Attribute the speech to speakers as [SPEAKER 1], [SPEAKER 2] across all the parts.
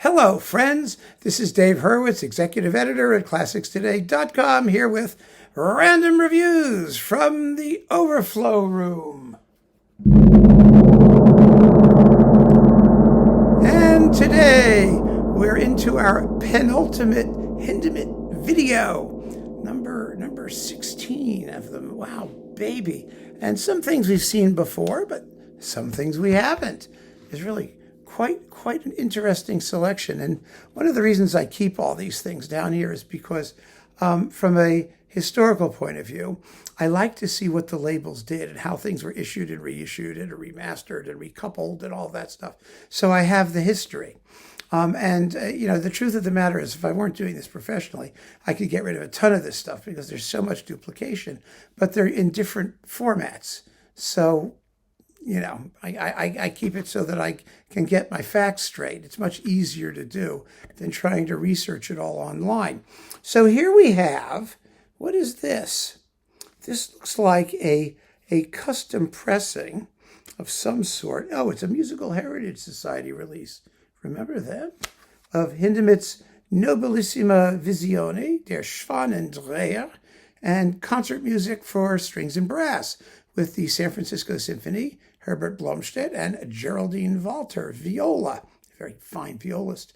[SPEAKER 1] Hello, friends. This is Dave Hurwitz, executive editor at ClassicsToday.com, here with random reviews from the Overflow room. And today, we're into our penultimate Hindemith video, number 16 of them. Wow, baby. And some things we've seen before, but some things we haven't. It's really quite an interesting selection. And one of the reasons I keep all these things down here is because from a historical point of view, I like to see what the labels did and how things were issued and reissued and remastered and recoupled and all that stuff. So I have the history. The truth of the matter is, if I weren't doing this professionally, I could get rid of a ton of this stuff because there's so much duplication, but they're in different formats. So I keep it so that I can get my facts straight. It's much easier to do than trying to research it all online. So here we have, what is this? This looks like a custom pressing of some sort. Oh, it's a Musical Heritage Society release. Remember them? Of Hindemith's Nobilissima Visione, Der Schwanendreher, and concert music for strings and brass with the San Francisco Symphony, Herbert Blomstedt, and Geraldine Walter, viola, a very fine violist.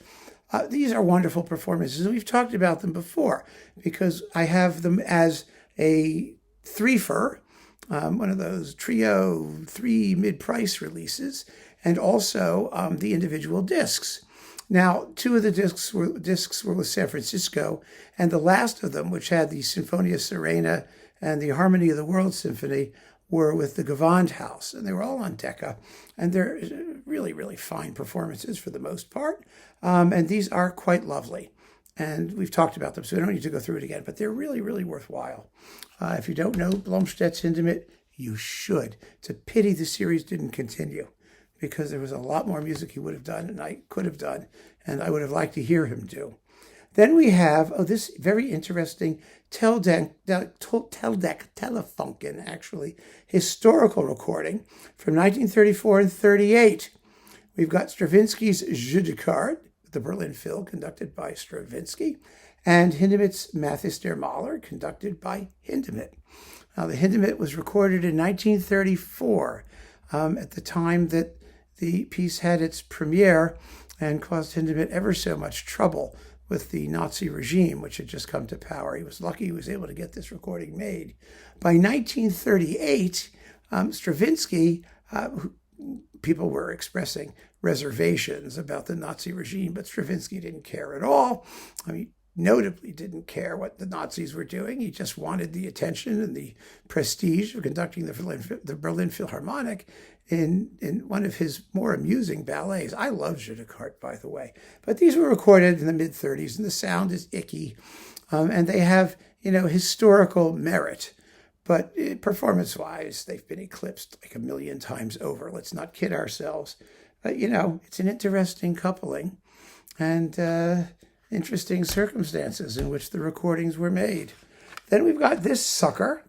[SPEAKER 1] These are wonderful performances, and we've talked about them before because I have them as a threefer, one of those trio 3 mid-price releases, and also the individual discs. Now, 2 of the discs were with San Francisco, and the last of them, which had the Sinfonia Serena and the Harmony of the World Symphony, were with the Gewandhaus, and they were all on Decca, and they're really, really fine performances for the most part, and these are quite lovely, and we've talked about them, so we don't need to go through it again, but they're really, really worthwhile. If you don't know Blomstedt's Hindemith, you should. It's a pity the series didn't continue, because there was a lot more music he would have done, and I could have done, and I would have liked to hear him do. Then we have, this very interesting Telefunken, actually, historical recording from 1934 and 38. We've got Stravinsky's Jeu de Cartes, the Berlin Phil, conducted by Stravinsky, and Hindemith's Mathis der Maler, conducted by Hindemith. Now, the Hindemith was recorded in 1934, at the time that the piece had its premiere and caused Hindemith ever so much trouble with the Nazi regime, which had just come to power. He was lucky he was able to get this recording made. By 1938, Stravinsky, people were expressing reservations about the Nazi regime, but Stravinsky didn't care at all. Notably didn't care what the Nazis were doing. He just wanted the attention and the prestige of conducting the Berlin Philharmonic in one of his more amusing ballets. I love Jeu de Cartes, by the way. But these were recorded in the mid-30s, and the sound is icky. And they have, historical merit. But performance-wise, they've been eclipsed like a million times over. Let's not kid ourselves. But, it's an interesting coupling. And interesting circumstances in which the recordings were made. Then we've got this sucker.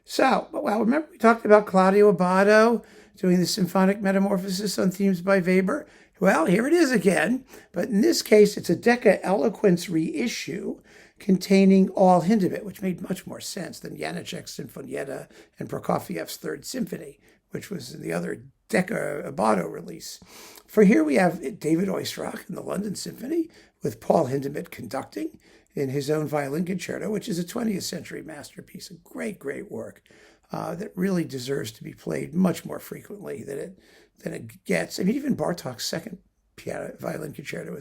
[SPEAKER 1] So, remember we talked about Claudio Abbado doing the symphonic metamorphosis on themes by Weber? Well, here it is again, but in this case, it's a Decca Eloquence reissue containing all Hindemith, which made much more sense than Janáček's Sinfonietta and Prokofiev's Third Symphony, which was in the other Decca Abbado release. For here we have David Oistrakh in the London Symphony, with Paul Hindemith conducting in his own violin concerto, which is a 20th century masterpiece, a great, great work that really deserves to be played much more frequently than it gets. Even Bartók's second violin concerto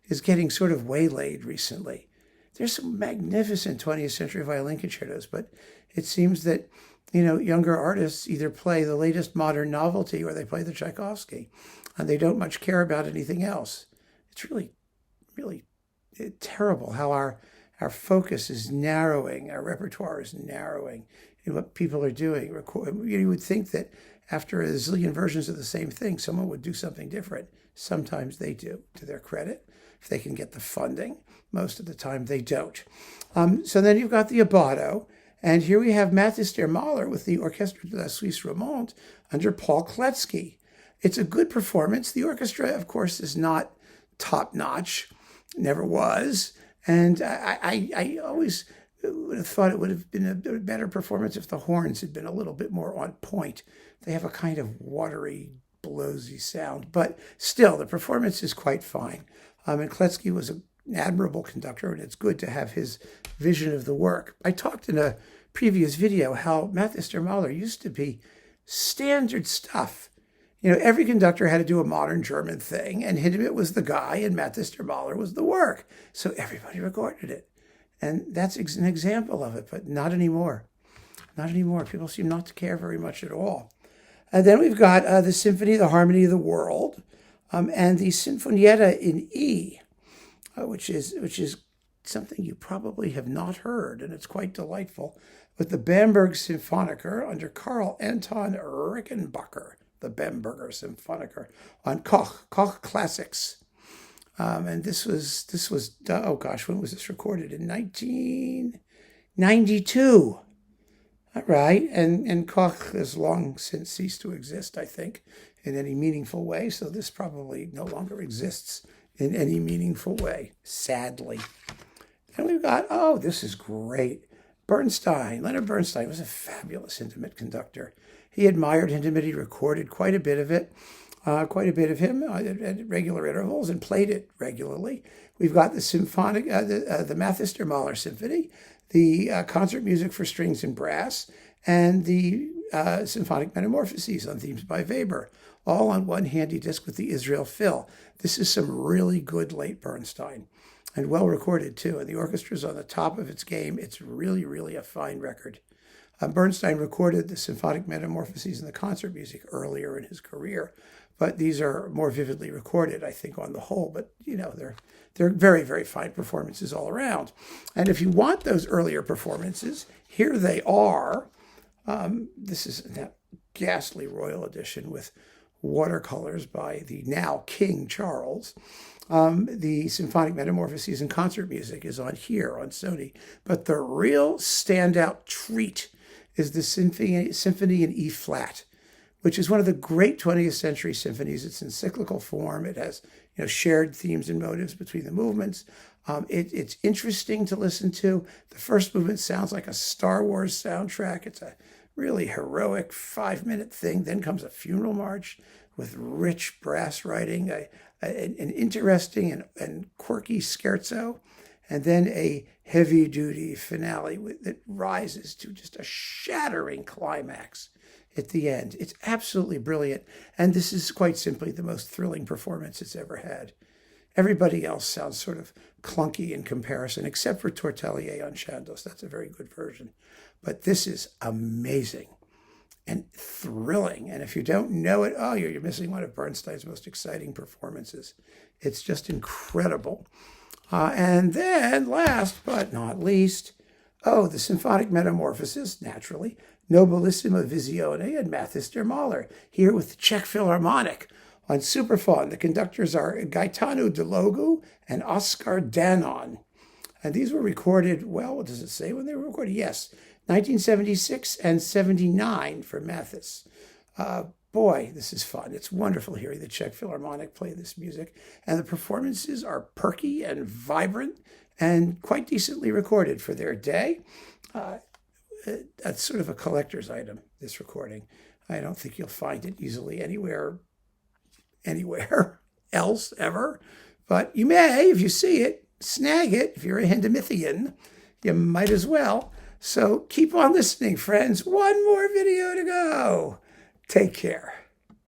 [SPEAKER 1] is getting sort of waylaid recently. There's some magnificent 20th century violin concertos, but it seems that younger artists either play the latest modern novelty or they play the Tchaikovsky, and they don't much care about anything else. It's really terrible how our focus is narrowing, our repertoire is narrowing in what people are doing. You would think that after a zillion versions of the same thing, someone would do something different. Sometimes they do, to their credit, if they can get the funding. Most of the time they don't. So then you've got the Abbado, and here we have Mathis der Maler with the Orchestra de la Suisse Romande under Paul Kletzky. It's a good performance. The orchestra, of course, is not top-notch. Never was. And I always would have thought it would have been a better performance if the horns had been a little bit more on point. They have a kind of watery, blowsy sound. But still, the performance is quite fine. And Kletsky was an admirable conductor, and it's good to have his vision of the work. I talked in a previous video how Mathis der Mahler used to be standard stuff. You know, every conductor had to do a modern German thing, and Hindemith was the guy, and Mathis der Mahler was the work. So everybody recorded it. And that's an example of it, but not anymore. Not anymore. People seem not to care very much at all. And then we've got the Symphony, the Harmony of the World, and the Sinfonietta in E, which is something you probably have not heard, and it's quite delightful, with the Bamberg Symphoniker under Karl Anton Rickenbacker, the Bamberger Symphoniker, on Koch Classics. And this was, oh gosh, when was this recorded? In 1992. All right, and Koch has long since ceased to exist, I think, in any meaningful way, so this probably no longer exists in any meaningful way, sadly. And we've got, oh, this is great. Bernstein, Leonard Bernstein was a fabulous Hindemith conductor. He admired Hindemith. He recorded quite a bit of it, quite a bit of him at regular intervals, and played it regularly. We've got the symphonic, the Mathis der Mahler Symphony, the concert music for strings and brass, and the symphonic metamorphoses on themes by Weber, all on one handy disc with the Israel fill. This is some really good late Bernstein, and well recorded too. And the orchestra's on the top of its game. It's really, really a fine record. Bernstein recorded the symphonic metamorphoses and the concert music earlier in his career, but these are more vividly recorded, I think, on the whole. But, you know, they're very, very fine performances all around. And if you want those earlier performances, here they are. This is that ghastly Royal Edition with watercolors by the now King Charles. The symphonic metamorphoses and concert music is on here on Sony. But the real standout treat is the Symphony in E flat, which is one of the great 20th century symphonies. It's in cyclical form. It has, you know, shared themes and motives between the movements. It's interesting to listen to. The first movement sounds like a Star Wars soundtrack. It's a really heroic 5-minute thing. Then comes a funeral march with rich brass writing, an interesting and quirky scherzo, and then a heavy-duty finale that rises to just a shattering climax at the end. It's absolutely brilliant, and this is quite simply the most thrilling performance it's ever had. Everybody else sounds sort of clunky in comparison, except for Tortelier on Chandos. That's a very good version. But this is amazing and thrilling. And if you don't know it, oh, you're missing one of Bernstein's most exciting performances. It's just incredible. And then, last but not least, oh, the Symphonic Metamorphosis, naturally, Nobilissima Visione and Mathis der Mahler, here with the Czech Philharmonic on Superphone. The conductors are Gaetano Delogu and Oskar Danon. And these were recorded, well, what does it say when they were recorded? Yes, 1976 and 79 for Mathis. Boy, this is fun. It's wonderful hearing the Czech Philharmonic play this music. And the performances are perky and vibrant and quite decently recorded for their day. That's sort of a collector's item, this recording. I don't think you'll find it easily anywhere else ever. But you may, if you see it, snag it. If you're a Hindemithian, you might as well. So keep on listening, friends. One more video to go. Take care.